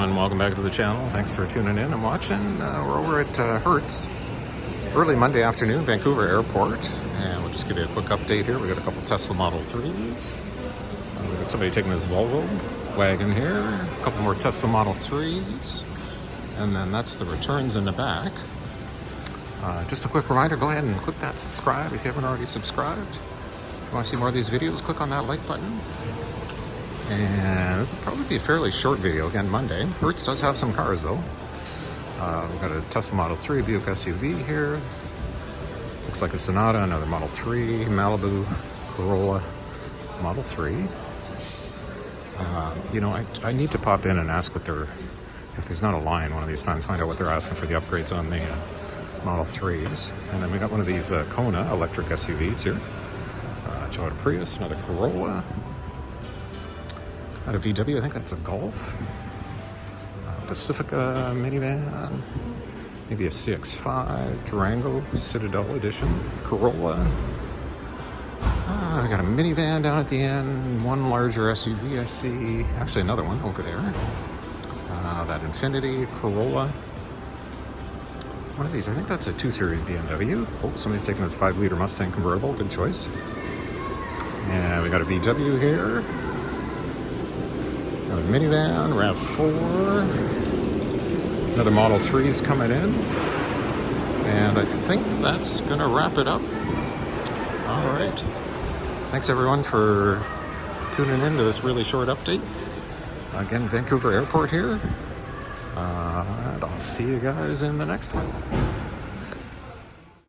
everyone, welcome back to the channel. Thanks for tuning in and watching. We're over at Hertz, early Monday afternoon, Vancouver Airport, and we'll just give you a quick update here. We got a couple Tesla Model 3s. We got somebody taking this Volvo wagon here, a couple more Tesla Model 3s, and then that's the returns in the back. Just a quick reminder, go ahead and click that subscribe if you haven't already subscribed. If you want to see more of these videos, click on that like button. And this will probably be a fairly short video, again, Monday. Hertz does have some cars, though. We've got a Tesla Model 3 Buick SUV here. Looks like a Sonata, another Model 3, Malibu, Corolla, Model 3. You know, I need to pop in and ask what they're, if there's not a line one of these times, find out what they're asking for the upgrades on the Model 3s. And then we got one of these Kona electric SUVs here. Toyota Prius, another Corolla. Got a VW, I think that's a Golf. Pacifica minivan. Maybe a CX-5, Durango, Citadel Edition, Corolla. I got a minivan down at the end, one larger SUV I see. Actually, another one over there. That Infiniti, Corolla. One of these, I think that's a 2 Series BMW. Oh, somebody's taking this 5-liter Mustang convertible, good choice. And we got a VW here. Another minivan, RAV4. Another Model 3's coming in. And I think that's going to wrap it up. All right. Thanks, everyone, for tuning in to this really short update. Again, Vancouver Airport here. And I'll see you guys in the next one.